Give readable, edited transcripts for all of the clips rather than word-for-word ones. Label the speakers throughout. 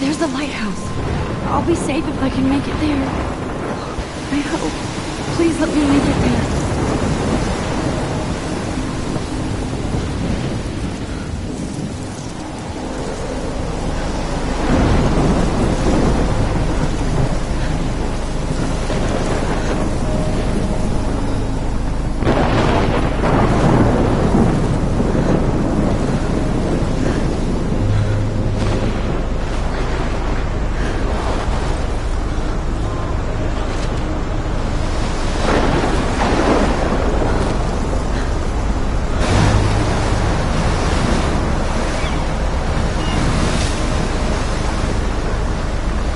Speaker 1: There's the lighthouse. I'll be safe if I can make it there. I hope. Please let me make it there.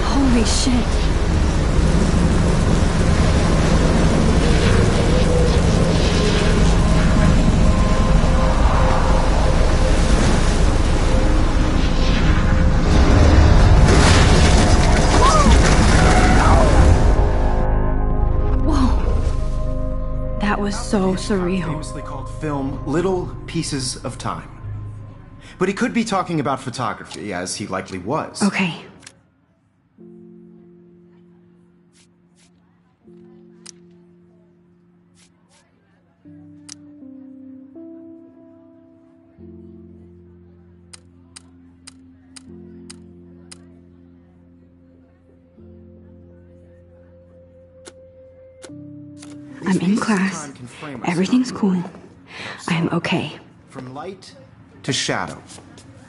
Speaker 1: Holy shit. Whoa. That was so surreal.
Speaker 2: Famously called film Little Pieces of Time. But he could be talking about photography, as he likely was.
Speaker 1: Okay. I'm in class. Everything's cool. I am okay.
Speaker 2: From light to shadow.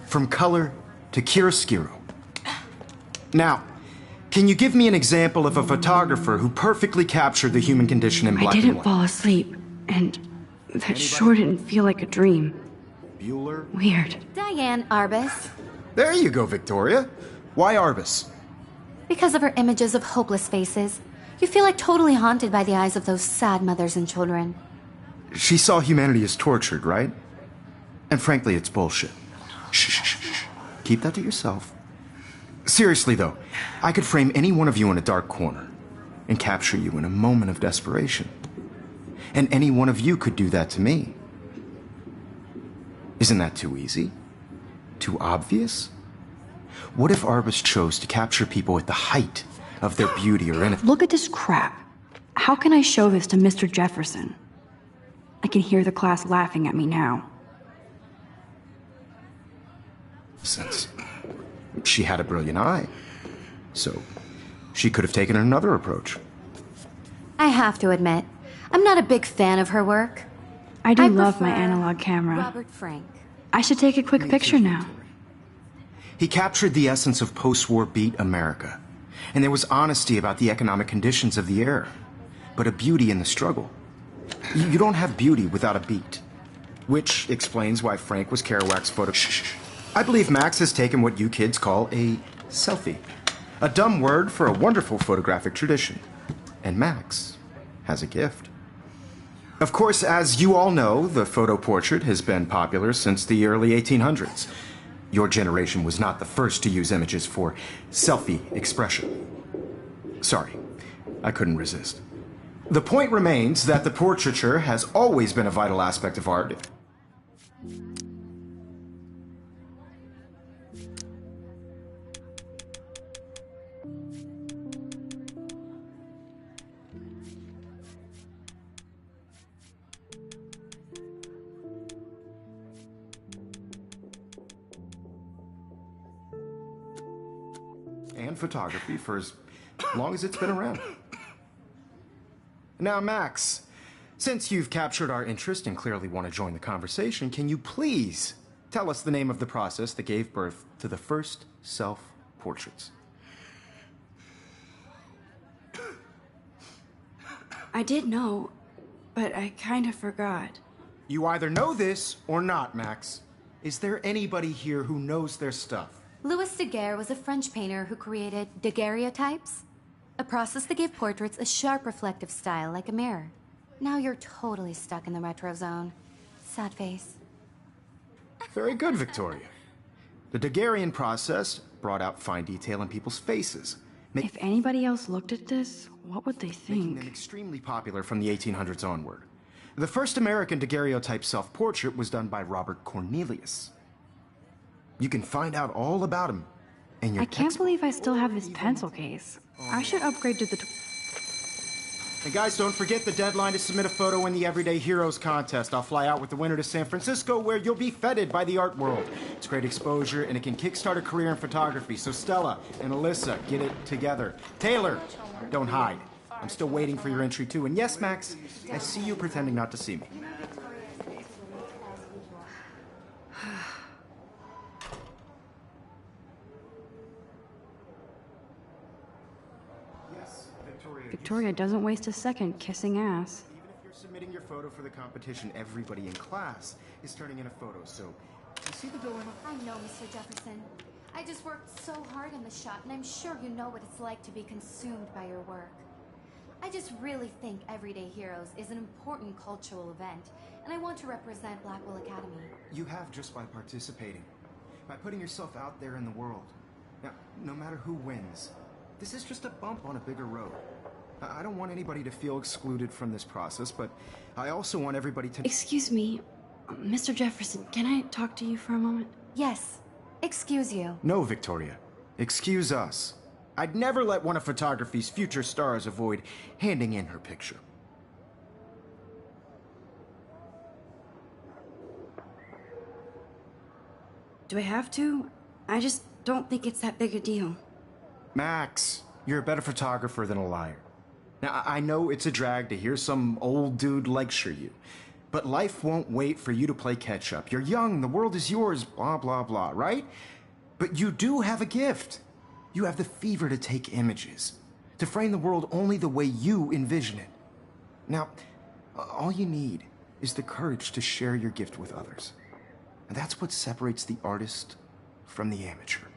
Speaker 2: From color to chiaroscuro. Now, can you give me an example of a photographer who perfectly captured the human condition in black
Speaker 1: I
Speaker 2: and
Speaker 1: didn't
Speaker 2: white?
Speaker 1: fall asleep, and that sure didn't feel like a dream.
Speaker 2: Bueller?
Speaker 1: Weird.
Speaker 3: Diane Arbus.
Speaker 2: There you go, Victoria. Why Arbus?
Speaker 3: Because of her images of hopeless faces, you feel like totally haunted by the eyes of those sad mothers and children.
Speaker 2: She saw humanity as tortured, right? And frankly, it's bullshit. Shh, shh, shh, shh. Keep that to yourself. Seriously, though, I could frame any one of you in a dark corner and capture you in a moment of desperation. And any one of you could do that to me. Isn't that too easy? Too obvious? What if Arbus chose to capture people at the height of their beauty or innocence?
Speaker 1: Look at this crap. How can I show this to Mr. Jefferson? I can hear the class laughing at me now.
Speaker 2: Since she had a brilliant eye, so she could have taken another approach.
Speaker 3: I have to admit, I'm not a big fan of her work.
Speaker 1: I do love
Speaker 3: prefer
Speaker 1: my analog camera.
Speaker 3: Robert Frank.
Speaker 1: I should take a quick picture now.
Speaker 2: He captured the essence of post-war beat America, and there was honesty about the economic conditions of the era, but a beauty in the struggle. You don't have beauty without a beat, which explains why Frank was Kerouac's photo. Shh. I believe Max has taken what you kids call a selfie, a dumb word for a wonderful photographic tradition, and Max has a gift. Of course, as you all know, the photo portrait has been popular since the early 1800s. Your generation was not the first to use images for selfie expression. Sorry, I couldn't resist. The point remains that the portraiture has always been a vital aspect of art. And photography for as long as it's been around. Now, Max, since you've captured our interest and clearly want to join the conversation, can you please tell us the name of the process that gave birth to the first self-portraits?
Speaker 1: I did know, but I kind of forgot.
Speaker 2: You either know this or not, Max. Is there anybody here who knows their stuff?
Speaker 3: Louis Daguerre was a French painter who created daguerreotypes, a process that gave portraits a sharp reflective style like a mirror. Now you're totally stuck in the retro zone. Sad face.
Speaker 2: Very good, Victoria. The Daguerrean process brought out fine detail in people's faces,
Speaker 1: If anybody else looked at this, what would they
Speaker 2: making them
Speaker 1: think?
Speaker 2: extremely popular from the 1800s onward. The first American daguerreotype self-portrait was done by Robert Cornelius. You can find out all about him And your
Speaker 1: I can't
Speaker 2: textbook.
Speaker 1: believe I still have this pencil case. I should upgrade to the...
Speaker 2: And guys, don't forget the deadline to submit a photo in the Everyday Heroes contest. I'll fly out with the winner to San Francisco, where you'll be feted by the art world. It's great exposure, and it can kickstart a career in photography. So Stella and Alyssa, get it together. Taylor, don't hide. I'm still waiting for your entry too. And yes, Max, I see you pretending not to see me. Yes, Victoria.
Speaker 1: Victoria doesn't waste a second kissing ass.
Speaker 2: Even if you're submitting your photo for the competition, everybody in class is turning in a photo. So, you see the dilemma?
Speaker 3: I know, Mr. Jefferson. I just worked so hard on the shot, and I'm sure you know what it's like to be consumed by your work. I just really think Everyday Heroes is an important cultural event, and I want to represent Blackwell Academy.
Speaker 2: You have just by participating, by putting yourself out there in the world. Now, no matter who wins, this is just a bump on a bigger road. I don't want anybody to feel excluded from this process, but I also want everybody to...
Speaker 1: Excuse me, Mr. Jefferson, can I talk to you for a moment?
Speaker 3: Yes. Excuse you.
Speaker 2: No, Victoria. Excuse us. I'd never let one of photography's future stars avoid handing in her picture.
Speaker 1: Do I have to? I just don't think it's that big a deal.
Speaker 2: Max, you're a better photographer than a liar. Now, I know it's a drag to hear some old dude lecture you, but life won't wait for you to play catch-up. You're young, the world is yours, blah, blah, blah, right? But you do have a gift. You have the fever to take images, to frame the world only the way you envision it. Now, all you need is the courage to share your gift with others. And that's what separates the artist from the amateur.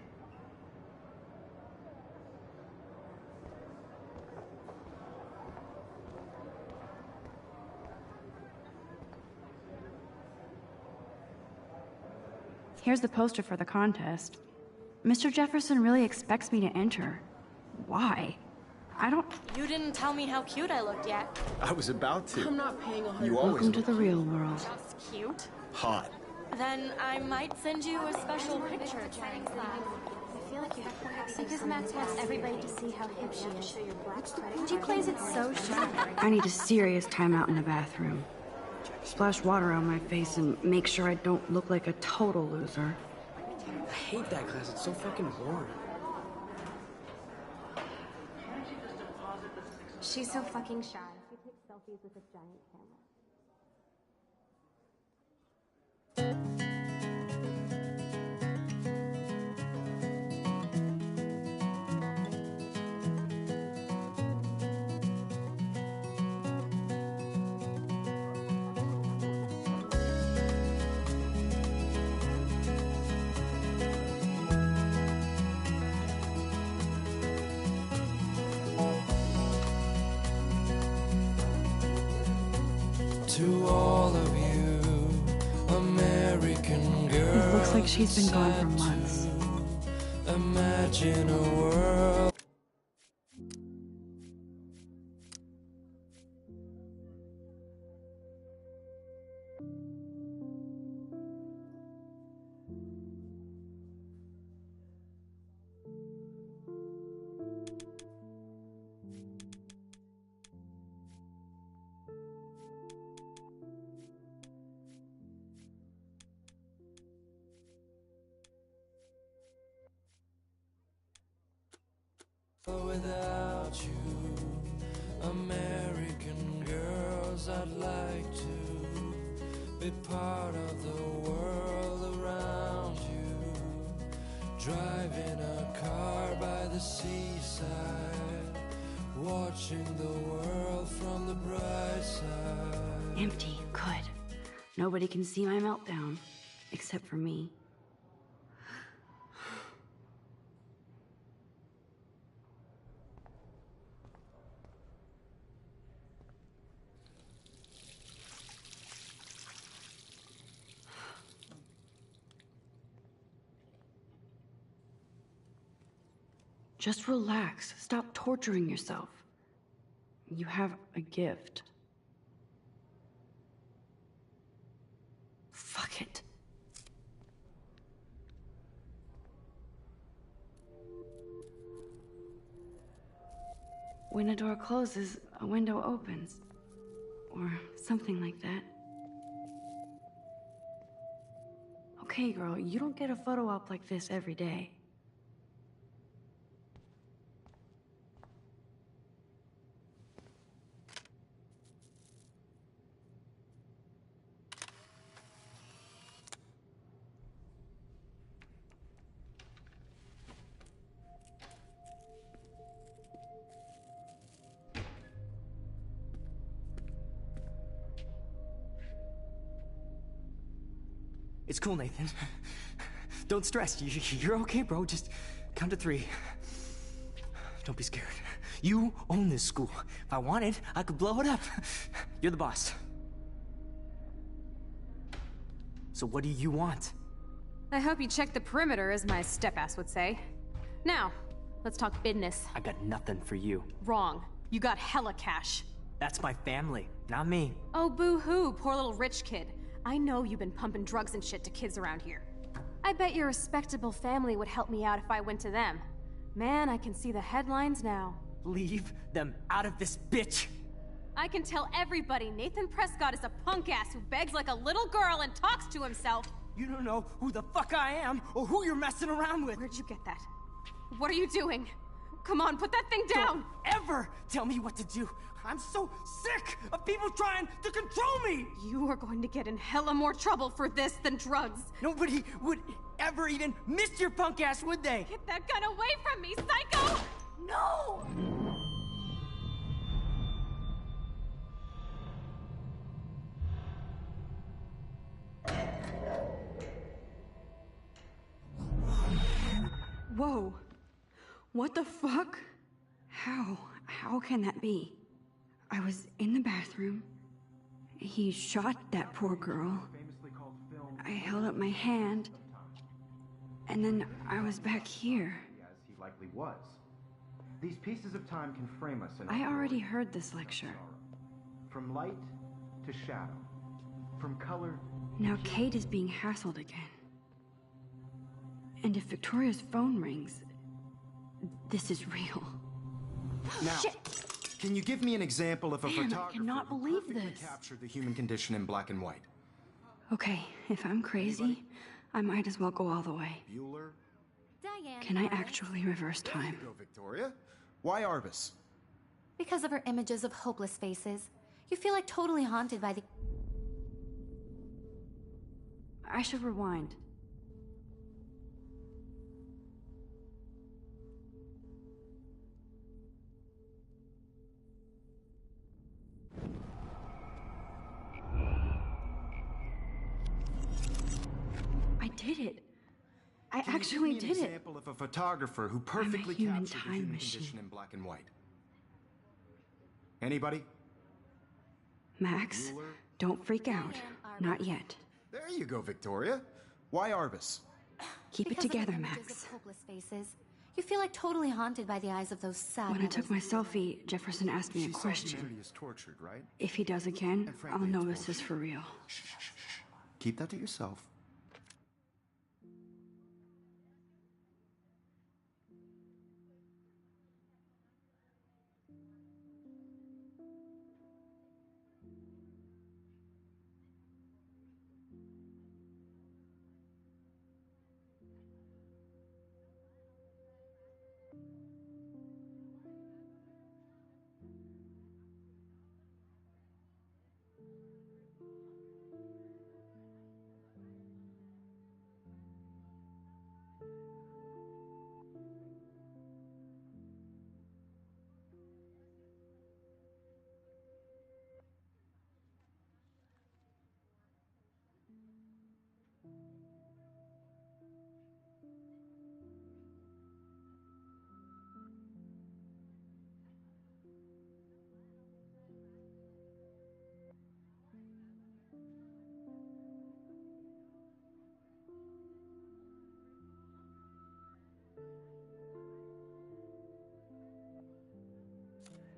Speaker 1: Here's the poster for the contest. Mr. Jefferson really expects me to enter. Why? I don't...
Speaker 4: You didn't tell me how cute I looked yet.
Speaker 2: I was about to.
Speaker 5: I'm not paying a
Speaker 2: You always
Speaker 1: Welcome to
Speaker 2: look
Speaker 1: the real world.
Speaker 4: Just cute?
Speaker 2: hot.
Speaker 4: Then I might send you a special picture.
Speaker 6: Because Max wants everybody to see how hip she is. She plays it so sharp.
Speaker 1: I need a serious timeout in the bathroom. Splash water on my face and make sure I don't look like a total loser.
Speaker 5: I hate that class. It's so fucking boring.
Speaker 6: She's so fucking shy. She takes selfies with a giant camera.
Speaker 7: To all of you, American girls,
Speaker 1: It looks like she's been gone for
Speaker 7: sad
Speaker 1: months.
Speaker 7: to imagine a world. Without you, American girls, I'd like to be part of the world around you. Driving a car by the seaside, watching the world from the bright side.
Speaker 1: Empty. Good. Nobody can see my meltdown. Except for me. Just relax. Stop torturing yourself. You have a gift. Fuck it. When a door closes, a window opens. Or something like that. Okay, girl, you don't get a photo op like this every day.
Speaker 5: It's cool, Nathan. Don't stress. You're okay, bro. Just count to 3. Don't be scared. You own this school. If I wanted, I could blow it up. You're the boss. So what do you want?
Speaker 8: I hope you check the perimeter, as my step-ass would say. Now, let's talk business.
Speaker 5: I got nothing for you.
Speaker 8: Wrong. You got hella cash.
Speaker 5: That's my family, not me.
Speaker 8: Oh, boo-hoo, poor little rich kid. I know you've been pumping drugs and shit to kids around here. I bet your respectable family would help me out if I went to them. Man, I can see the headlines now.
Speaker 5: Leave them out of this bitch!
Speaker 8: I can tell everybody Nathan Prescott is a punk ass who begs like a little girl and talks to himself.
Speaker 5: You don't know who the fuck I am or who you're messing around with.
Speaker 8: Where'd you get that? What are you doing? Come on, put that thing down!
Speaker 5: Don't ever tell me what to do. I'm so sick of people trying to control me!
Speaker 8: You are going to get in hella more trouble for this than drugs.
Speaker 5: Nobody would ever even miss your punk ass, would they?
Speaker 8: Get that gun away from me, psycho! No!
Speaker 1: Whoa. What the fuck? How can that be? I was in the bathroom. He shot that poor girl. I held up my hand. And then I was back here.
Speaker 2: As he likely was. These pieces of time can frame us in
Speaker 1: I already heard this lecture.
Speaker 2: From light to shadow. From color.
Speaker 1: Now Kate is being hassled again. And if Victoria's phone rings, this is real.
Speaker 2: Now,
Speaker 1: Shit!
Speaker 2: Can you give me an example of a
Speaker 1: Man, I
Speaker 2: photographer
Speaker 1: cannot
Speaker 2: who
Speaker 1: believe
Speaker 2: perfectly
Speaker 1: this.
Speaker 2: captured the human condition in black and white?
Speaker 1: Okay, if I'm crazy, I might as well go all the way.
Speaker 2: Bueller?
Speaker 3: Diane.
Speaker 1: Can I
Speaker 3: Arbus.
Speaker 1: actually reverse time?
Speaker 2: Go, Victoria. Why Arbus?
Speaker 3: Because of her images of hopeless faces, you feel like totally haunted by the...
Speaker 1: I should rewind. I did it. I actually
Speaker 2: Can you give
Speaker 1: did
Speaker 2: me an
Speaker 1: it.
Speaker 2: example of a photographer who perfectly
Speaker 1: human
Speaker 2: captured the
Speaker 1: time
Speaker 2: human
Speaker 1: machine.
Speaker 2: condition in black and white? Anybody?
Speaker 1: Max,
Speaker 2: Bueller?
Speaker 1: don't freak out.
Speaker 3: Diane Arbus.
Speaker 1: Not yet.
Speaker 2: There you go, Victoria. Why Arbus?
Speaker 1: Keep it
Speaker 3: Because of
Speaker 1: together,
Speaker 3: the images
Speaker 1: Max.
Speaker 3: of hopeless faces, you feel like totally haunted by the eyes of those sad
Speaker 1: When I took
Speaker 3: mothers.
Speaker 1: my selfie, Jefferson asked me a
Speaker 2: She saw
Speaker 1: question.
Speaker 2: humanity is tortured, right?
Speaker 1: If he does again,
Speaker 2: And frankly,
Speaker 1: I'll know
Speaker 2: it's
Speaker 1: this is for real.
Speaker 2: Keep that to yourself.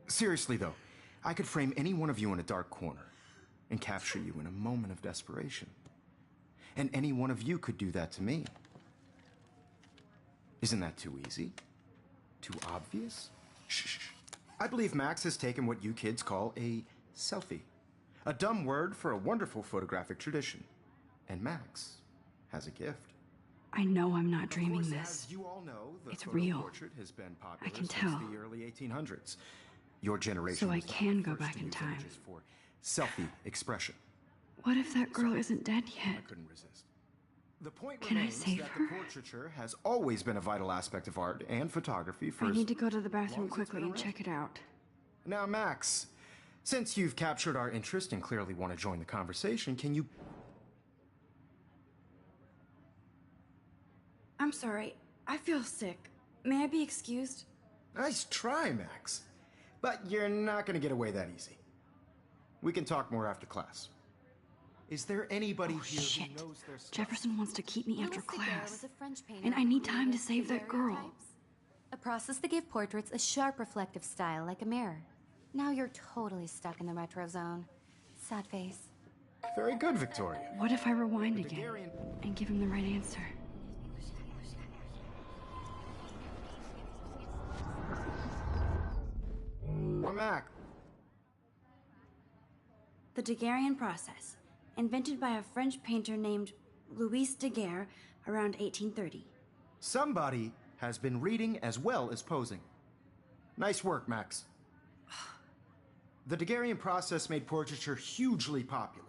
Speaker 2: Seriously, though, I could frame any one of you in a dark corner and capture you in a moment of desperation. And any one of you could do that to me. Isn't that too easy? Too obvious? Shh. I believe Max has taken what you kids call a selfie. A dumb word for a wonderful photographic tradition. And Max has a gift.
Speaker 1: I know I'm not dreaming
Speaker 2: Of course,
Speaker 1: this.
Speaker 2: as you all know, the
Speaker 1: It's
Speaker 2: photo
Speaker 1: real.
Speaker 2: portrait has been popular
Speaker 1: I can
Speaker 2: since
Speaker 1: tell.
Speaker 2: the early 1800s. Your generation
Speaker 1: So I
Speaker 2: was the
Speaker 1: can go
Speaker 2: first
Speaker 1: back
Speaker 2: to
Speaker 1: in
Speaker 2: use
Speaker 1: time.
Speaker 2: images for selfie expression.
Speaker 1: What if that girl isn't dead
Speaker 2: I
Speaker 1: yet?
Speaker 2: couldn't resist. The point
Speaker 1: Can I
Speaker 2: remains
Speaker 1: save
Speaker 2: that
Speaker 1: her?
Speaker 2: the portraiture has always been a vital aspect of art and photography for
Speaker 1: I need to go to the bathroom
Speaker 2: long as it's
Speaker 1: quickly
Speaker 2: been
Speaker 1: and
Speaker 2: around.
Speaker 1: check it out.
Speaker 2: Now, Max, since you've captured our interest and clearly want to join the conversation, can you...
Speaker 1: I'm sorry. I feel sick. May I be excused?
Speaker 2: Nice try, Max. But you're not going to get away that easy. We can talk more after class. Is there anybody
Speaker 1: Oh,
Speaker 2: here
Speaker 1: shit.
Speaker 2: who knows their stuff?
Speaker 1: Jefferson wants to keep me after
Speaker 3: Louis Daguerre
Speaker 1: class.
Speaker 3: was a French painter
Speaker 1: And I
Speaker 3: who
Speaker 1: need time to
Speaker 3: created
Speaker 1: save that girl.
Speaker 3: daguerreotypes, a process that gave portraits a sharp reflective style like a mirror. Now you're totally stuck in the retro zone. Sad face.
Speaker 2: Very good, Victoria.
Speaker 1: What if I rewind again
Speaker 2: Daguerrean-
Speaker 1: and give him the right answer?
Speaker 2: Well, Mac,
Speaker 9: The Daguerrean process, invented by a French painter named Louis Daguerre around 1830.
Speaker 2: somebody has been reading as well as posing. Nice work, Max. The Daguerrean process made portraiture hugely popular,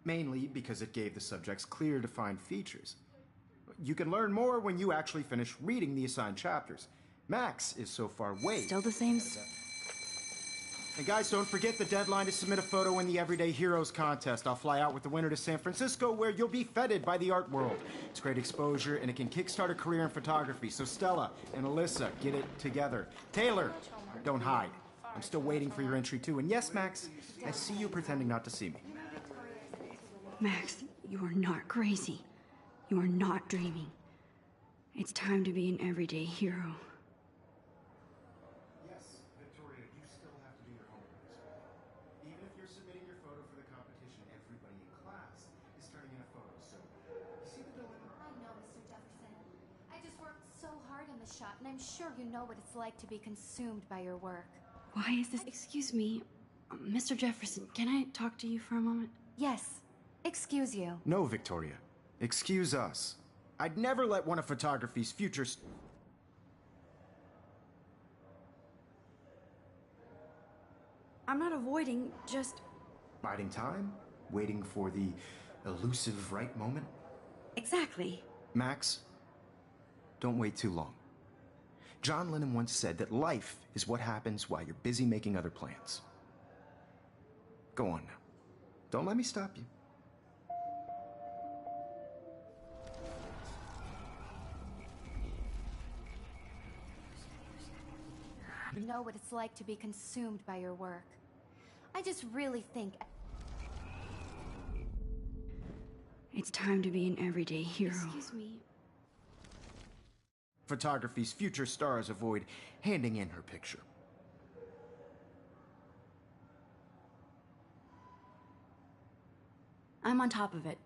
Speaker 2: mainly because it gave the subjects clear, defined features. You can learn more when you actually finish reading the assigned chapters. Max is so far way...
Speaker 9: Still the same.
Speaker 2: And guys, don't forget the deadline to submit a photo in the Everyday Heroes contest. I'll fly out with the winner to San Francisco, where you'll be feted by the art world. It's great exposure, and it can kickstart a career in photography. So Stella and Alyssa, get it together. Taylor, don't hide. I'm still waiting for your entry, too. And yes, Max, I see you pretending not to see me.
Speaker 1: Max, you are not crazy. You are not dreaming. It's time to be an everyday hero.
Speaker 2: Yes, Victoria, you still have to do your homework this week. Even if you're submitting your photo for the competition, everybody in class is turning in a photo, so you see the dilemma?
Speaker 3: I know, Mr. Jefferson. I just worked so hard on the shot, and I'm sure you know what it's like to be consumed by your work.
Speaker 1: Why is this? Excuse me, Mr. Jefferson, can I talk to you for a moment?
Speaker 3: Yes. Excuse you.
Speaker 2: No, Victoria. Excuse us. I'd never let one of photography's future...
Speaker 9: I'm not avoiding, just
Speaker 2: Biding time? Waiting for the elusive right moment?
Speaker 9: exactly.
Speaker 2: Max, don't wait too long. John Lennon once said that life is what happens while you're busy making other plans. Go on now. Don't let me stop you.
Speaker 3: You know what it's like to be consumed by your work. I just really think...
Speaker 1: It's time to be an everyday hero.
Speaker 9: Excuse me.
Speaker 2: Photography's future stars avoid handing in her picture.
Speaker 9: I'm on top of it.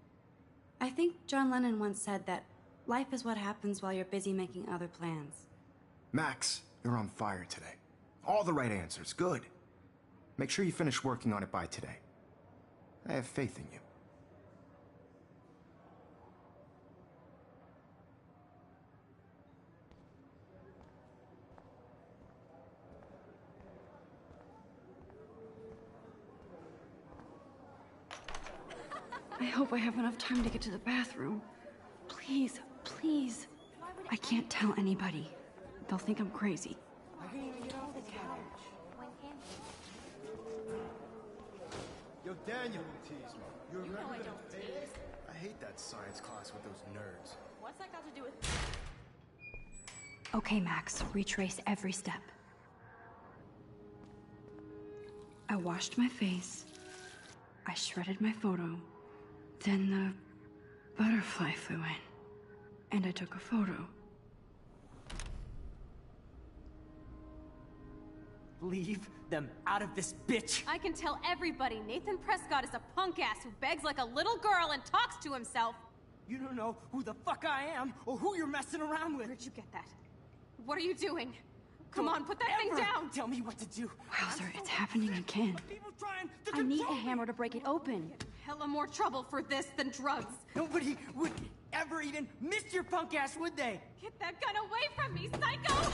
Speaker 9: I think John Lennon once said that life is what happens while you're busy making other plans.
Speaker 2: Max, you're on fire today. All the right answers. Good. Make sure you finish working on it by today. I have faith in you.
Speaker 1: I hope I have enough time to get to the bathroom. Please, please. I can't tell anybody. They'll think I'm crazy.
Speaker 2: Yo, Daniel, tease me. You remember I hate that science class with those nerds.
Speaker 4: What's that got to do with...
Speaker 1: Okay, Max, retrace every step. I washed my face. I shredded my photo. Then the butterfly flew in. And I took a photo.
Speaker 5: Leave them out of this bitch!
Speaker 8: I can tell everybody Nathan Prescott is a punk ass who begs like a little girl and talks to himself.
Speaker 5: You don't know who the fuck I am or who you're messing around with.
Speaker 8: Where'd you get that? What are you doing? Come on, put that thing down!
Speaker 5: Tell me what to do.
Speaker 1: Wowzer, it's happening again.
Speaker 5: People trying to
Speaker 9: I need a
Speaker 5: control me.
Speaker 9: hammer to break it open.
Speaker 8: Hella more trouble for this than drugs.
Speaker 5: Nobody would ever even miss your punk ass, would they?
Speaker 8: Get that gun away from me, psycho!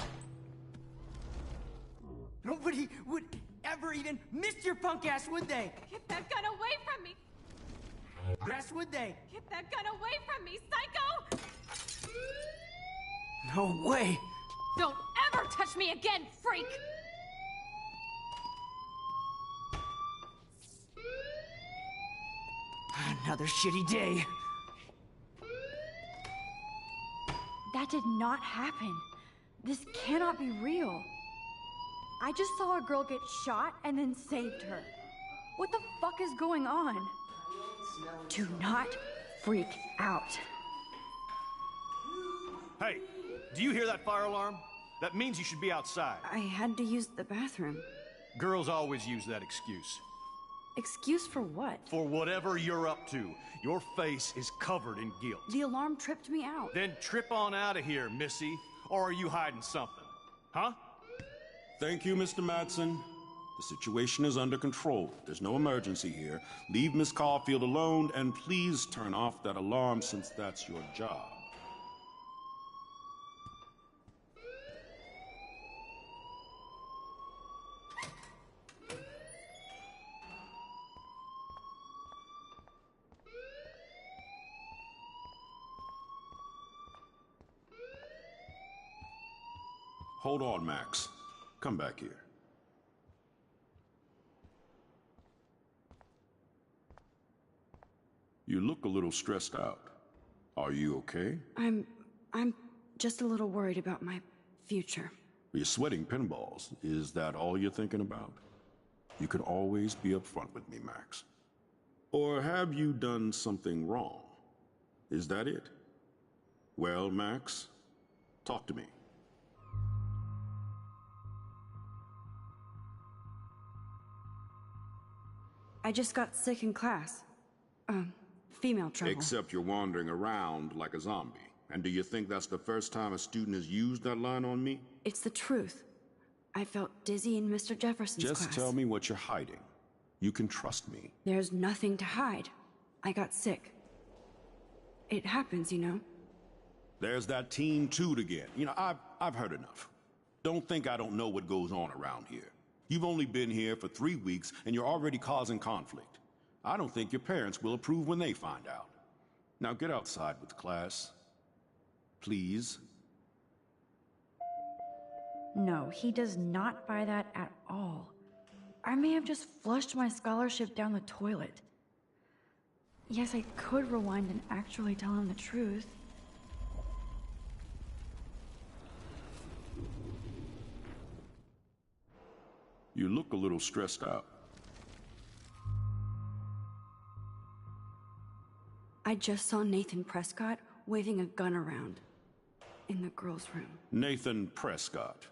Speaker 5: Nobody would ever even miss your punk ass, would they?
Speaker 8: Get that gun away from me!
Speaker 5: Ass, would they?
Speaker 8: Get that gun away from me, psycho!
Speaker 5: No way.
Speaker 8: Don't ever touch me again, freak!
Speaker 5: Another shitty day.
Speaker 9: That did not happen. This cannot be real. I just saw a girl get shot and then saved her. What the fuck is going on?
Speaker 1: Do not freak out.
Speaker 10: Hey, do you hear that fire alarm? That means you should be outside.
Speaker 1: I had to use the bathroom.
Speaker 10: Girls always use that excuse.
Speaker 1: Excuse for what?
Speaker 10: For whatever you're up to, your face is covered in guilt.
Speaker 1: The alarm tripped me out.
Speaker 10: Then trip on out of here, Missy. Or are you hiding something? Huh?
Speaker 11: Thank you, Mr. Madsen. The situation is under control. There's no emergency here. Leave Miss Caulfield alone, and please turn off that alarm since that's your job. Hold on, Max. Come back here. You look a little stressed out. Are you okay?
Speaker 1: I'm just a little worried about my future.
Speaker 11: You're sweating pinballs. Is that all you're thinking about? You can always be upfront with me, Max. Or have you done something wrong? Is that it? Well, Max, talk to me.
Speaker 1: I just got sick in class. Female trouble.
Speaker 11: Except you're wandering around like a zombie. And do you think that's the first time a student has used that line on me?
Speaker 1: It's the truth. I felt dizzy in Mr. Jefferson's class.
Speaker 11: Just tell me what you're hiding. You can trust me.
Speaker 1: There's nothing to hide. I got sick. It happens, you know.
Speaker 11: There's that teen toot again. You know, I've heard enough. Don't think I don't know what goes on around here. You've only been here for 3 weeks, and you're already causing conflict. I don't think your parents will approve when they find out. Now get outside with class. Please.
Speaker 9: No, he does not buy that at all. I may have just flushed my scholarship down the toilet. Yes, I could rewind and actually tell him the truth.
Speaker 11: You look a little stressed out.
Speaker 1: I just saw Nathan Prescott waving a gun around in the girls' room.
Speaker 11: Nathan Prescott.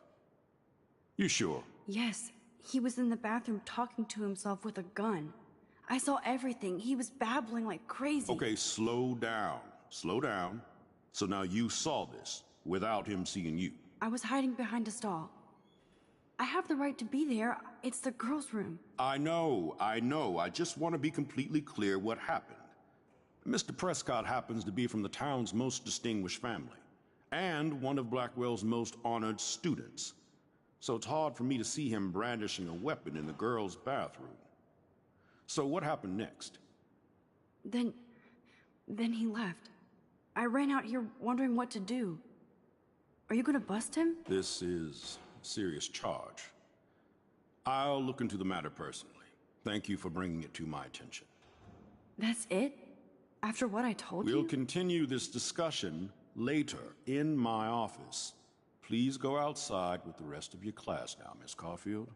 Speaker 11: You sure?
Speaker 1: Yes, he was in the bathroom talking to himself with a gun. I saw everything. He was babbling like crazy.
Speaker 11: Okay, slow down. Slow down. So now you saw this without him seeing you.
Speaker 1: I was hiding behind a stall. I have the right to be there. It's the girls' room.
Speaker 11: I know. I just want to be completely clear what happened. Mr. Prescott happens to be from the town's most distinguished family, and one of Blackwell's most honored students. So it's hard for me to see him brandishing a weapon in the girls' bathroom. So what happened next?
Speaker 1: Then he left. I ran out here wondering what to do. Are you gonna bust him?
Speaker 11: This is a serious charge. I'll look into the matter personally. Thank you for bringing it to my attention.
Speaker 1: That's it? After what I told you?
Speaker 11: We'll continue this discussion later in my office. Please go outside with the rest of your class now, Miss Caulfield.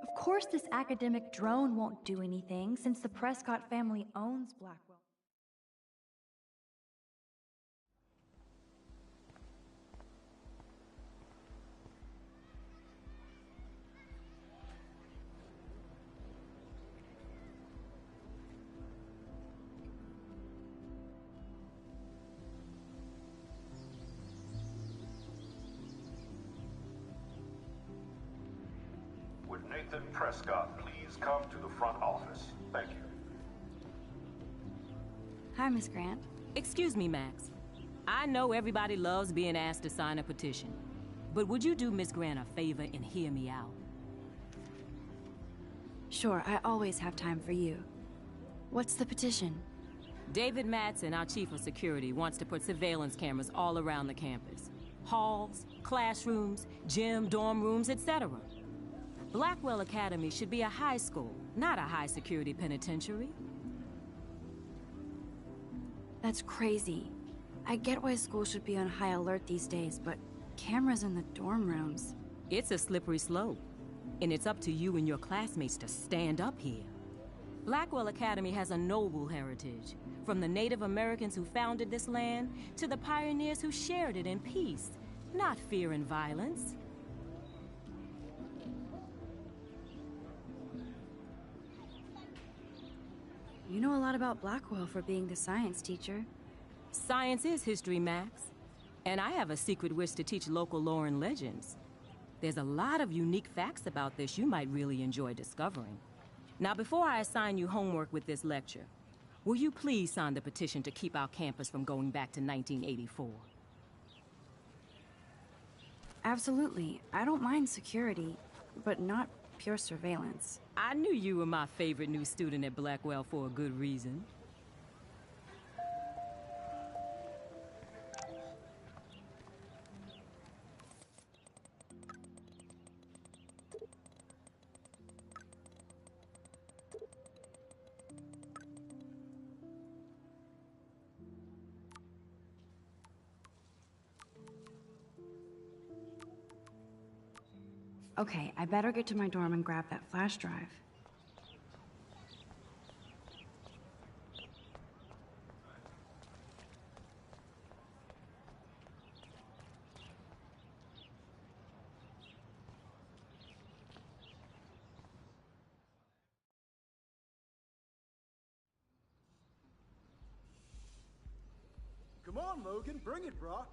Speaker 9: Of course this academic drone won't do anything since the Prescott family owns Blackwell.
Speaker 12: with Nathan Prescott please come to the front office? Thank you.
Speaker 1: Hi, Miss Grant.
Speaker 13: Excuse me, Max. I know everybody loves being asked to sign a petition, but would you do Miss Grant a favor and hear me out?
Speaker 1: Sure, I always have time for you. What's the petition?
Speaker 13: David Madsen, our chief of security, wants to put surveillance cameras all around the campus. Halls, classrooms, gym, dorm rooms, etc. Blackwell Academy should be a high school, not a high-security penitentiary.
Speaker 1: That's crazy. I get why schools should be on high alert these days, but cameras in the dorm rooms...
Speaker 13: It's a slippery slope, and it's up to you and your classmates to stand up here. Blackwell Academy has a noble heritage, from the Native Americans who founded this land to the pioneers who shared it in peace, not fear and violence.
Speaker 1: You know a lot about Blackwell for being the science teacher.
Speaker 13: Science is history, Max. And I have a secret wish to teach local lore and legends. There's a lot of unique facts about this you might really enjoy discovering. Now, before I assign you homework with this lecture, will you please sign the petition to keep our campus from going back to 1984?
Speaker 1: Absolutely. I don't mind security, but not pure surveillance.
Speaker 13: I knew you were my favorite new student at Blackwell for a good reason.
Speaker 1: Okay, I better get to my dorm and grab that flash drive.
Speaker 14: Come on, Logan, bring it, brah.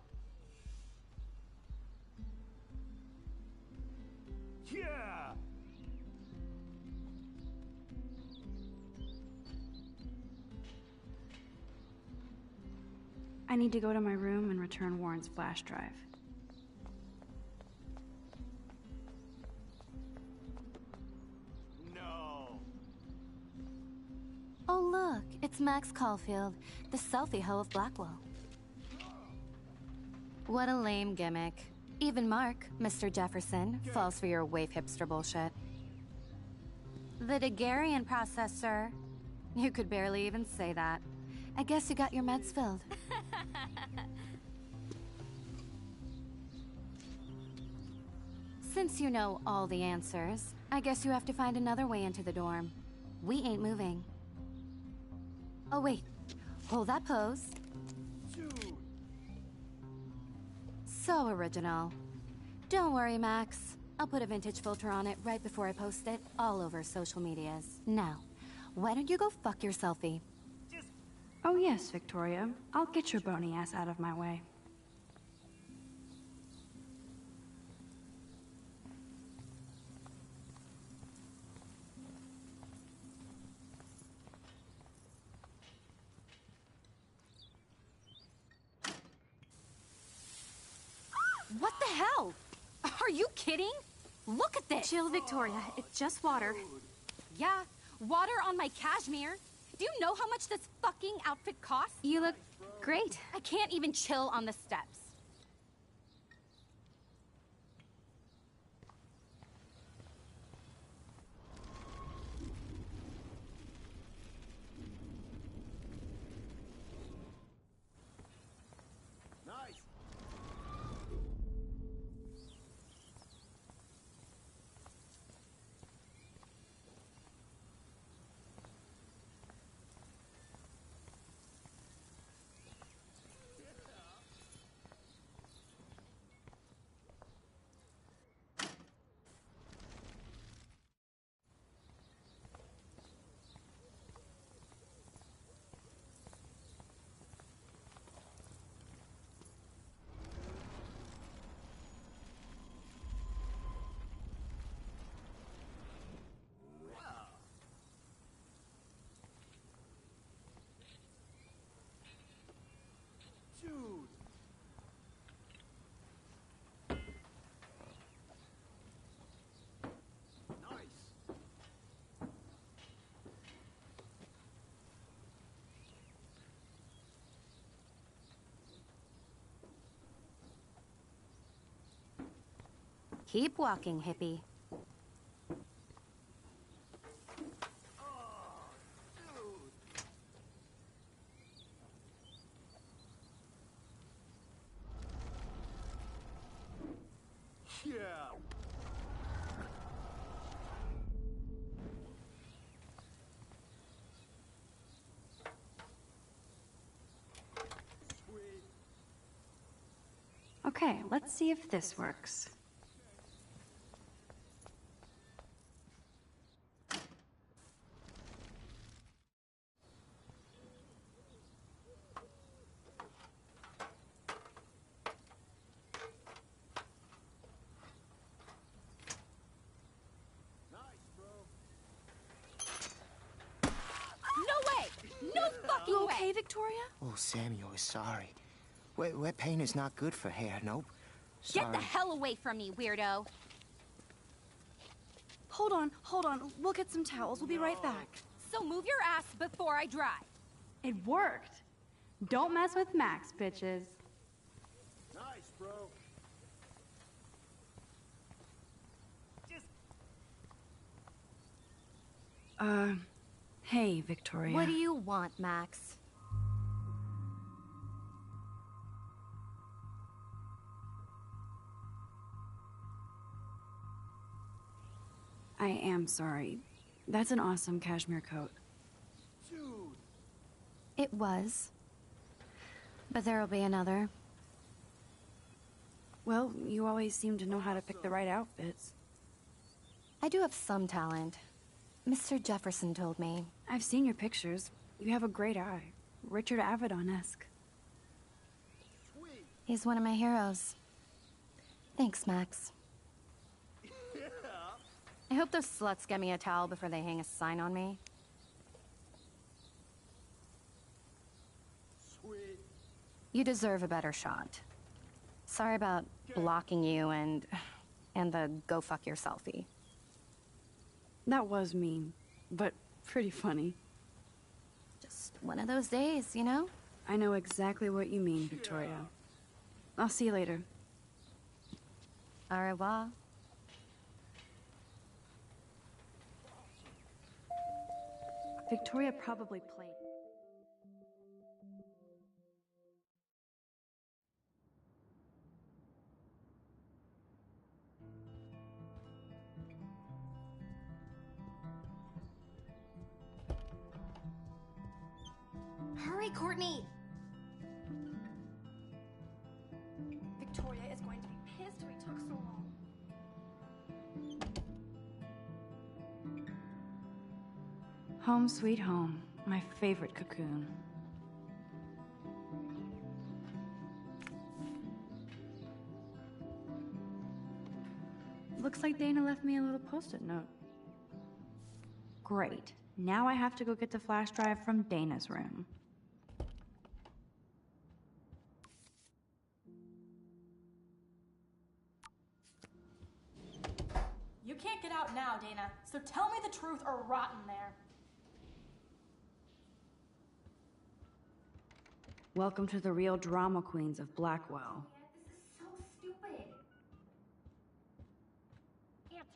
Speaker 10: Yeah!
Speaker 1: I need to go to my room and return Warren's flash drive.
Speaker 10: No!
Speaker 3: Oh look, it's Max Caulfield, the selfie hoe of Blackwell. What a lame gimmick. Even Mark, Mr. Jefferson, falls for your wave hipster bullshit. The Daguerrean process, sir. You could barely even say that. I guess you got your meds filled. Since you know all the answers, I guess you have to find another way into the dorm. We ain't moving. Oh wait, hold that pose. So original. Don't worry, Max. I'll put a vintage filter on it right before I post it all over social medias. Now, why don't you go fuck your selfie?
Speaker 1: Oh yes, Victoria. I'll get your bony ass out of my way.
Speaker 8: What the hell? Are you kidding? Look at this! Chill, Victoria. It's just water. Yeah, water on my cashmere. Do you know how much this fucking outfit costs?
Speaker 3: You look great.
Speaker 8: I can't even chill on the steps.
Speaker 14: Nice.
Speaker 3: Keep walking, hippie.
Speaker 14: Yeah.
Speaker 1: Okay, let's see if this works.
Speaker 8: No way! No fucking
Speaker 9: You
Speaker 8: way!
Speaker 9: okay, Victoria?
Speaker 15: Oh, Samuel is sorry. Wet paint is not good for hair, nope. Sorry.
Speaker 8: Get the hell away from me, weirdo!
Speaker 9: Hold on. We'll get some towels. We'll be right back.
Speaker 8: So move your ass before I dry.
Speaker 1: It worked. Don't mess with Max, bitches.
Speaker 14: Nice, bro.
Speaker 1: Hey, Victoria.
Speaker 3: What do you want, Max?
Speaker 1: I am sorry. That's an awesome cashmere coat.
Speaker 14: Dude.
Speaker 3: It was. But there'll be another.
Speaker 1: Well, you always seem to know how to pick the right outfits.
Speaker 3: I do have some talent. Mr. Jefferson told me.
Speaker 1: I've seen your pictures. You have a great eye. Richard Avedon-esque.
Speaker 3: He's one of my heroes. Thanks, Max. I hope those sluts get me a towel before they hang a sign on me.
Speaker 14: Sweet.
Speaker 3: You deserve a better shot. Sorry about blocking you and the go fuck your selfie.
Speaker 1: That was mean, but pretty funny.
Speaker 3: Just one of those days, you know?
Speaker 1: I know exactly what you mean, Victoria. I'll see you later.
Speaker 3: Au revoir.
Speaker 1: Victoria probably played.
Speaker 8: Hurry, Courtney!
Speaker 9: Victoria is going to be pissed we took so long.
Speaker 1: Home sweet home, my favorite cocoon. Looks like Dana left me a little post-it note. Great. Now I have to go get the flash drive from Dana's room.
Speaker 4: You can't get out now, Dana, so tell me the truth or rot in there.
Speaker 1: Welcome to the real drama queens of Blackwell.
Speaker 8: This is so stupid. Answer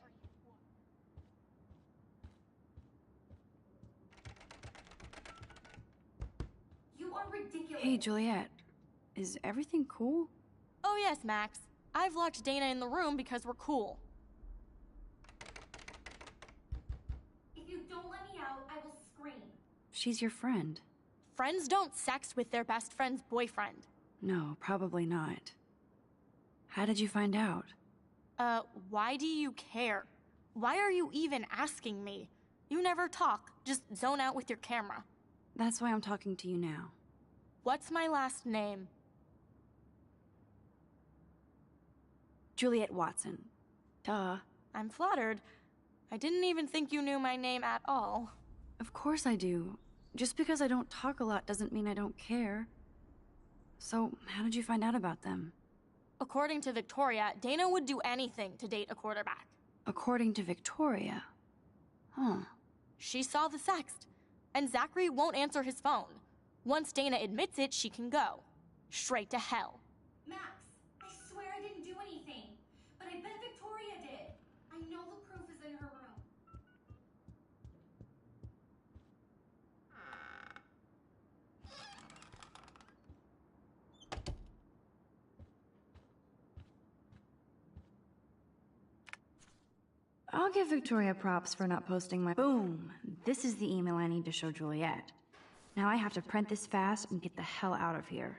Speaker 8: you are ridiculous.
Speaker 1: Hey, Juliet. Is everything cool?
Speaker 4: Oh yes, Max. I've locked Dana in the room because we're cool.
Speaker 8: If you don't let me out, I will scream.
Speaker 1: She's your friend.
Speaker 4: Friends don't sex with their best friend's boyfriend.
Speaker 1: No, probably not. How did you find out?
Speaker 4: Why do you care? Why are you even asking me? You never talk, just zone out with your camera.
Speaker 1: That's why I'm talking to you now.
Speaker 4: What's my last name?
Speaker 1: Juliet Watson. Duh.
Speaker 4: I'm flattered. I didn't even think you knew my name at all.
Speaker 1: Of course I do. Just because I don't talk a lot doesn't mean I don't care. So, how did you find out about them?
Speaker 4: According to Victoria, Dana would do anything to date a quarterback.
Speaker 1: According to Victoria? Huh.
Speaker 4: She saw the sext, and Zachary won't answer his phone. Once Dana admits it, she can go. Straight to hell.
Speaker 8: Max, I swear I didn't do anything. But I bet Victoria
Speaker 9: I'll give Victoria props for not posting my— Boom! This is the email I need to show Juliet. Now I have to print this fast and get the hell out of here.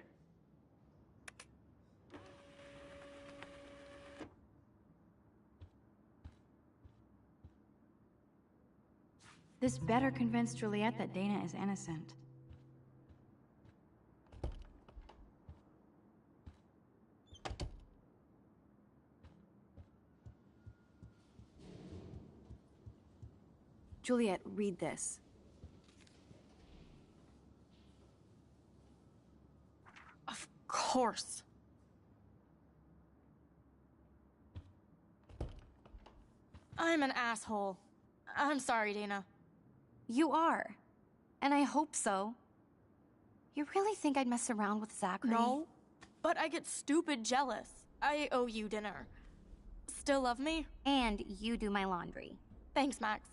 Speaker 9: This better convince Juliet that Dana is innocent. Juliet, read this.
Speaker 4: Of course. I'm an asshole. I'm sorry, Dana.
Speaker 3: You are. And I hope so. You really think I'd mess around with Zachary?
Speaker 4: No, but I get stupid jealous. I owe you dinner. Still love me?
Speaker 3: And you do my laundry.
Speaker 4: Thanks, Max.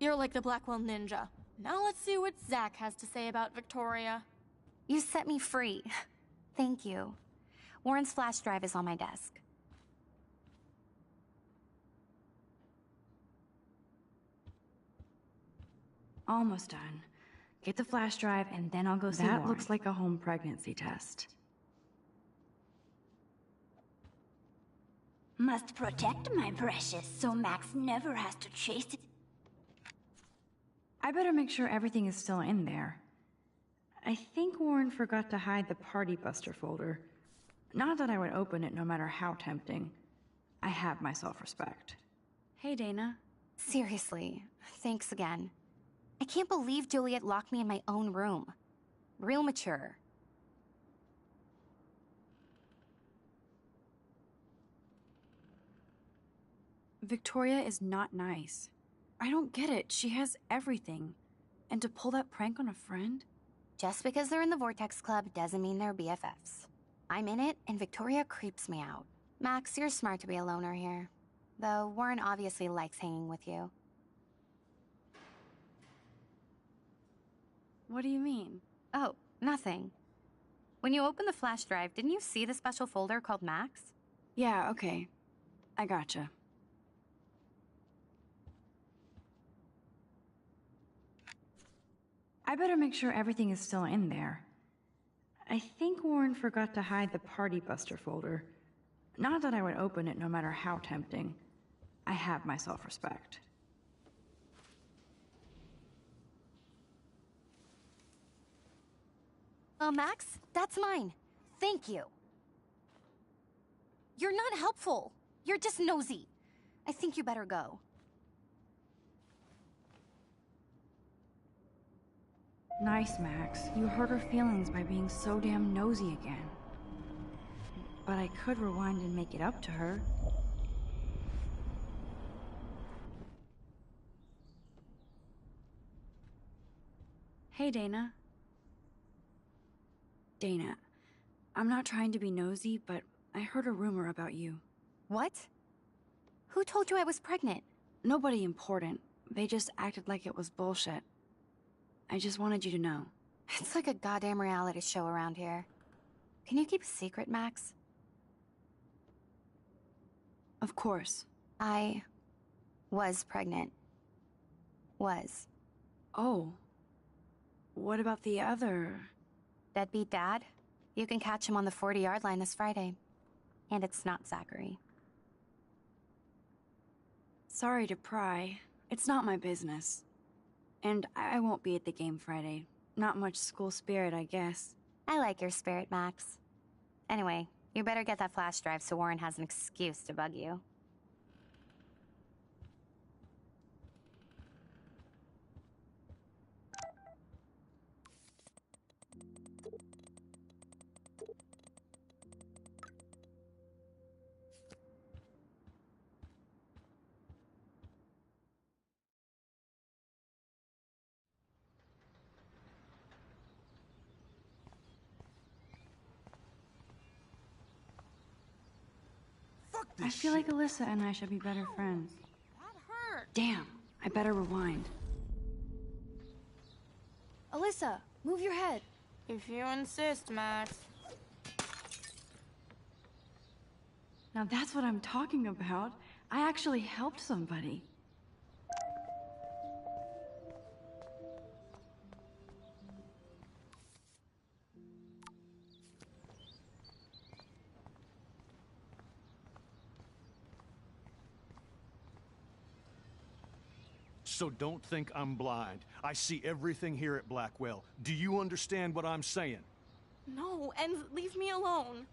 Speaker 4: You're like the Blackwell Ninja. Now let's see what Zach has to say about Victoria.
Speaker 3: You set me free. Thank you. Warren's flash drive is on my desk.
Speaker 9: Almost done. Get the flash drive and then I'll go see Warren. That looks like a home pregnancy test.
Speaker 6: Must protect my precious so Max never has to chase it.
Speaker 9: I better make sure everything is still in there. I think Warren forgot to hide the Party Buster folder. Not that I would open it no matter how tempting. I have my self-respect. Hey, Dana.
Speaker 3: Seriously, thanks again. I can't believe Juliet locked me in my own room. Real mature.
Speaker 9: Victoria is not nice. I don't get it. She has everything. And to pull that prank on a friend?
Speaker 3: Just because they're in the Vortex Club doesn't mean they're BFFs. I'm in it, and Victoria creeps me out. Max, you're smart to be a loner here. Though Warren obviously likes hanging with you.
Speaker 9: What do you mean?
Speaker 3: Oh, nothing. When you opened the flash drive, didn't you see the special folder called Max?
Speaker 9: Yeah, okay. I gotcha. I better make sure everything is still in there. I think Warren forgot to hide the Party Buster folder. Not that I would open it no matter how tempting. I have my self-respect.
Speaker 3: Max, that's mine. Thank you. You're not helpful. You're just nosy. I think you better go.
Speaker 9: Nice, Max. You hurt her feelings by being so damn nosy again. But I could rewind and make it up to her. Hey, Dana. Dana, I'm not trying to be nosy, but I heard a rumor about you.
Speaker 3: What? Who told you I was pregnant?
Speaker 9: Nobody important. They just acted like it was bullshit. I just wanted you to know.
Speaker 3: It's like a goddamn reality show around here. Can you keep a secret, Max?
Speaker 9: Of course.
Speaker 3: I was pregnant. Was.
Speaker 9: Oh. What about the other?
Speaker 3: Deadbeat dad? You can catch him on the 40-yard line this Friday. And it's not Zachary.
Speaker 9: Sorry to pry. It's not my business. And I won't be at the game Friday. Not much school spirit, I guess.
Speaker 3: I like your spirit, Max. Anyway, you better get that flash drive so Warren has an excuse to bug you.
Speaker 9: I feel like Alyssa and I should be better friends.
Speaker 4: That hurt.
Speaker 9: Damn, I better rewind.
Speaker 8: Alyssa, move your head.
Speaker 4: If you insist, Max.
Speaker 9: Now that's what I'm talking about. I actually helped somebody.
Speaker 10: So don't think I'm blind. I see everything here at Blackwell. Do you understand what I'm saying?
Speaker 4: No, and leave me alone.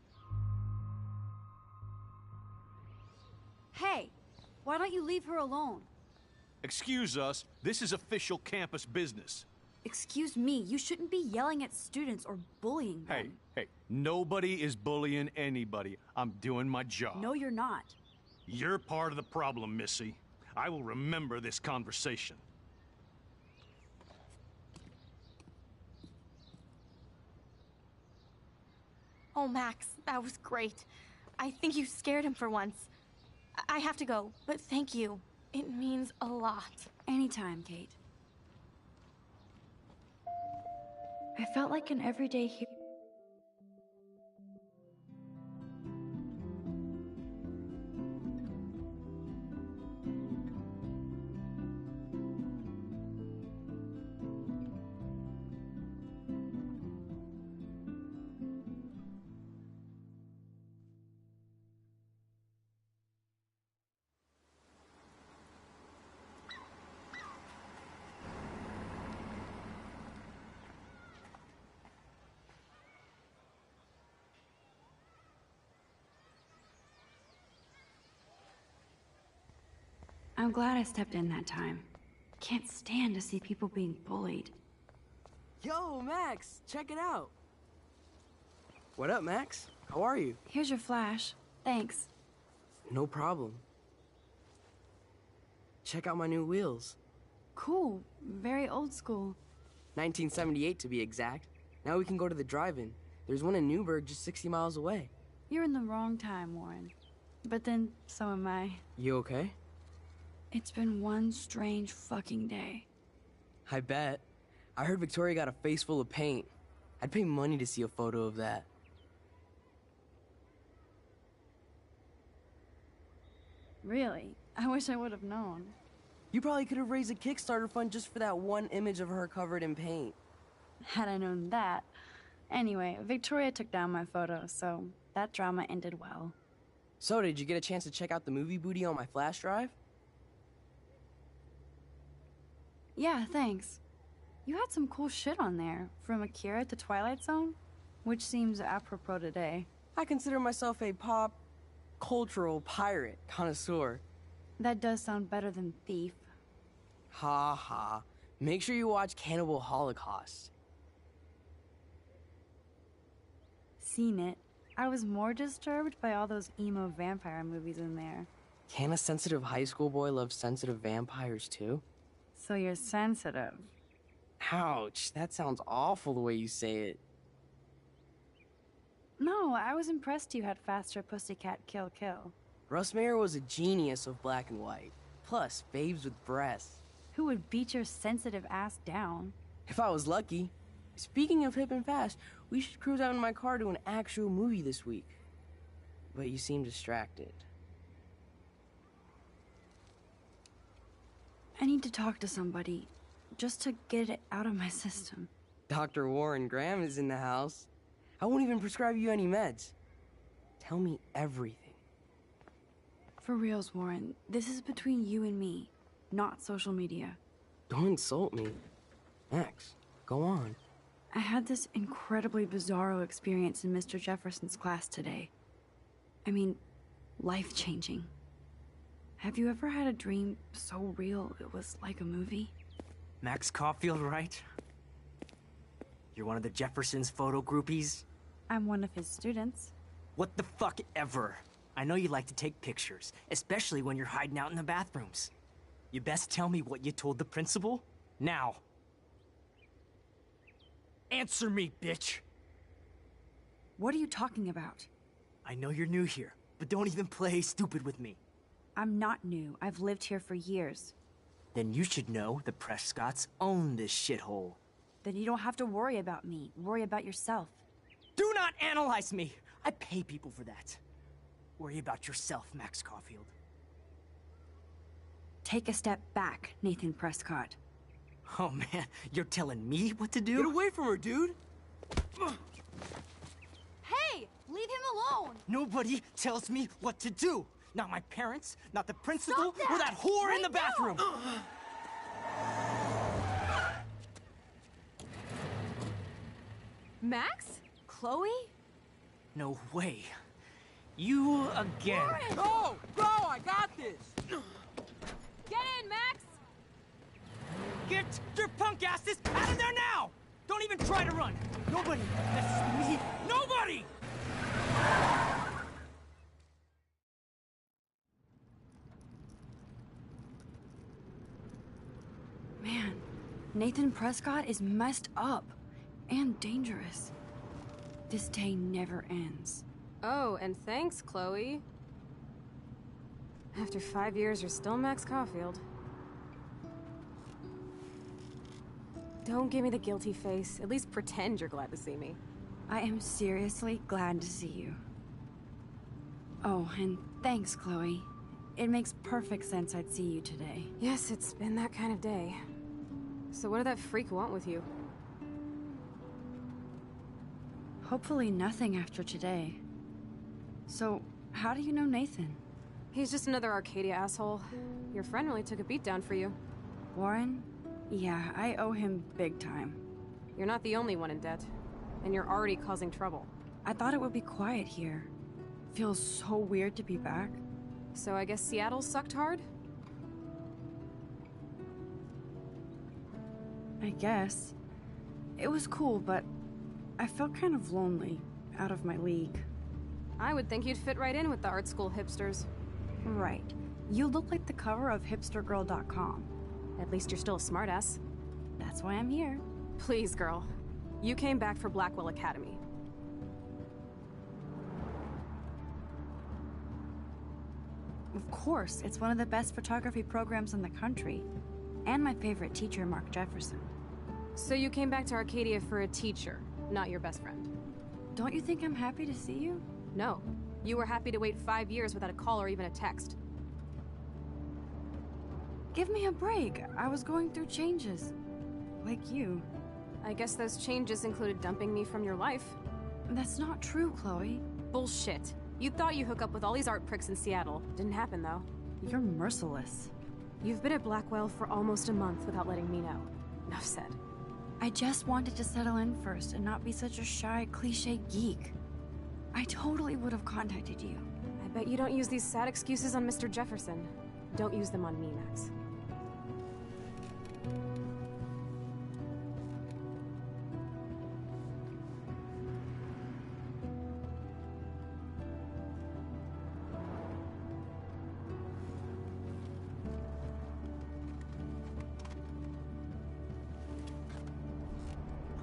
Speaker 9: Hey, why don't you leave her alone?
Speaker 10: Excuse us, this is official campus business.
Speaker 9: Excuse me, you shouldn't be yelling at students or bullying them.
Speaker 10: Hey, nobody is bullying anybody. I'm doing my job.
Speaker 9: No, you're not.
Speaker 10: You're part of the problem, Missy. I will remember this conversation.
Speaker 4: Oh, Max, that was great. I think you scared him for once. I have to go, but thank you. It means a lot.
Speaker 9: Anytime, Kate. I felt like an everyday hero. I'm glad I stepped in that time. Can't stand to see people being bullied.
Speaker 5: Yo, Max, check it out. What up, Max? How are you?
Speaker 9: Here's your flash. Thanks.
Speaker 5: No problem. Check out my new wheels.
Speaker 9: Cool. Very old school.
Speaker 5: 1978 to be exact. Now we can go to the drive-in. There's one in Newburgh just 60 miles away.
Speaker 9: You're in the wrong time, Warren. But then, so am I.
Speaker 5: You okay?
Speaker 9: It's been one strange fucking day.
Speaker 5: I bet. I heard Victoria got a face full of paint. I'd pay money to see a photo of that.
Speaker 9: Really? I wish I would have known.
Speaker 5: You probably could have raised a Kickstarter fund just for that one image of her covered in paint.
Speaker 9: Had I known that. Anyway, Victoria took down my photo, so that drama ended well.
Speaker 5: So, did you get a chance to check out the movie booty on my flash drive?
Speaker 9: Yeah, thanks. You had some cool shit on there, from Akira to Twilight Zone, which seems apropos today.
Speaker 5: I consider myself a pop cultural pirate connoisseur.
Speaker 9: That does sound better than thief.
Speaker 5: Ha ha. Make sure you watch Cannibal Holocaust.
Speaker 9: Seen it. I was more disturbed by all those emo vampire movies in there.
Speaker 5: Can a sensitive high school boy love sensitive vampires too?
Speaker 9: So you're sensitive.
Speaker 5: Ouch, that sounds awful the way you say it.
Speaker 9: No, I was impressed you had faster Pussycat Kill Kill.
Speaker 5: Russ Meyer was a genius of black and white. Plus, babes with breasts.
Speaker 9: Who would beat your sensitive ass down?
Speaker 5: If I was lucky. Speaking of hip and fast, we should cruise out in my car to an actual movie this week. But you seem distracted.
Speaker 9: I need to talk to somebody, just to get it out of my system.
Speaker 5: Dr. Warren Graham is in the house. I won't even prescribe you any meds. Tell me everything.
Speaker 9: For reals, Warren, this is between you and me, not social media.
Speaker 5: Don't insult me. Max, go on.
Speaker 9: I had this incredibly bizarro experience in Mr. Jefferson's class today. I mean, life-changing. Have you ever had a dream so real it was like a movie?
Speaker 16: Max Caulfield, right? You're one of the Jefferson's photo groupies?
Speaker 9: I'm one of his students.
Speaker 16: What the fuck ever? I know you like to take pictures, especially when you're hiding out in the bathrooms. You best tell me what you told the principal, now. Answer me, bitch!
Speaker 9: What are you talking about?
Speaker 16: I know you're new here, but don't even play stupid with me.
Speaker 9: I'm not new. I've lived here for years.
Speaker 16: Then you should know the Prescotts own this shithole.
Speaker 9: Then you don't have to worry about me. Worry about yourself.
Speaker 16: Do not analyze me! I pay people for that. Worry about yourself, Max Caulfield.
Speaker 9: Take a step back, Nathan Prescott.
Speaker 16: Oh man, you're telling me what to do?
Speaker 5: Get away from her, dude!
Speaker 8: Hey! Leave him alone!
Speaker 16: Nobody tells me what to do! Not my parents, not the principal,
Speaker 8: Stop that!
Speaker 16: or that whore in the bathroom!
Speaker 8: Max? Chloe?
Speaker 16: No way. You again.
Speaker 17: Go! Go! I got this!
Speaker 8: Get in, Max!
Speaker 16: Get your punk asses out of there now! Don't even try to run! Nobody messes with me! Nobody!
Speaker 9: Man, Nathan Prescott is messed up and dangerous. This day never ends.
Speaker 18: Oh, and thanks, Chloe. After 5 years, you're still Max Caulfield. Don't give me the guilty face. At least pretend you're glad to see me.
Speaker 9: I am seriously glad to see you. Oh, and thanks, Chloe. It makes perfect sense I'd see you today.
Speaker 18: Yes, it's been that kind of day. So what did that freak want with you?
Speaker 9: Hopefully nothing after today. So, how do you know Nathan?
Speaker 18: He's just another Arcadia asshole. Your friend really took a beat down for you.
Speaker 9: Warren? Yeah, I owe him big time.
Speaker 18: You're not the only one in debt. And you're already causing trouble.
Speaker 9: I thought it would be quiet here. Feels so weird to be back.
Speaker 18: So I guess Seattle sucked hard?
Speaker 9: I guess. It was cool, but I felt kind of lonely, out of my league.
Speaker 18: I would think you'd fit right in with the art school hipsters.
Speaker 9: Right. You look like the cover of hipstergirl.com.
Speaker 18: At least you're still a smartass.
Speaker 9: That's why I'm here.
Speaker 18: Please, girl. You came back for Blackwell Academy.
Speaker 9: Of course, it's one of the best photography programs in the country. And my favorite teacher, Mark Jefferson.
Speaker 18: So you came back to Arcadia for a teacher, not your best friend.
Speaker 9: Don't you think I'm happy to see you?
Speaker 18: No. You were happy to wait 5 years without a call or even a text.
Speaker 9: Give me a break. I was going through changes. Like you.
Speaker 18: I guess those changes included dumping me from your life.
Speaker 9: That's not true, Chloe.
Speaker 18: Bullshit. You thought you hook up with all these art pricks in Seattle. Didn't happen, though.
Speaker 9: You're merciless.
Speaker 18: You've been at Blackwell for almost a month without letting me know. Enough said.
Speaker 9: I just wanted to settle in first and not be such a shy, cliché geek. I totally would have contacted you.
Speaker 18: I bet you don't use these sad excuses on Mr. Jefferson. Don't use them on me, Max.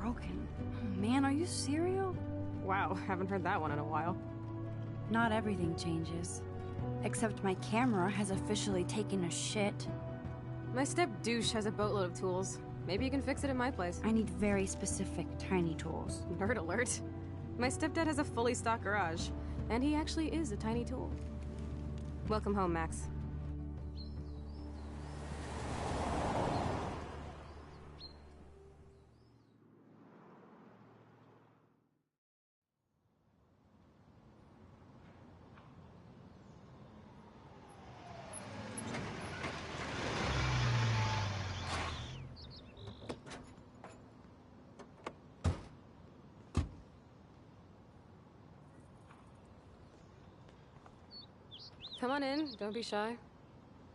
Speaker 9: Broken. Oh, man, are you serial?
Speaker 18: Wow, haven't heard that one in a while.
Speaker 9: Not everything changes. Except my camera has officially taken a shit.
Speaker 18: My step-douche has a boatload of tools. Maybe you can fix it at my place.
Speaker 9: I need very specific, tiny tools.
Speaker 18: Nerd alert. My stepdad has a fully stocked garage, and he actually is a tiny tool. Welcome home, Max. Come on in, don't be shy.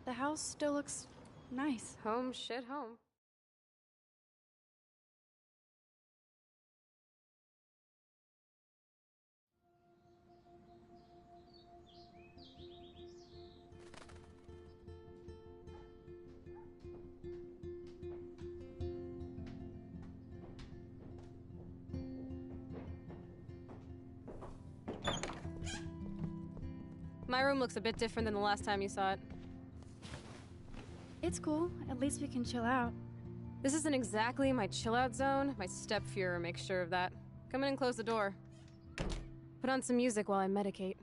Speaker 9: The house still looks nice.
Speaker 18: Home shit home. My room looks a bit different than the last time you saw it.
Speaker 9: It's cool. At least we can chill out.
Speaker 18: This isn't exactly my chill-out zone. My step-Fuhrer makes sure of that. Come in and close the door. Put on some music while I medicate.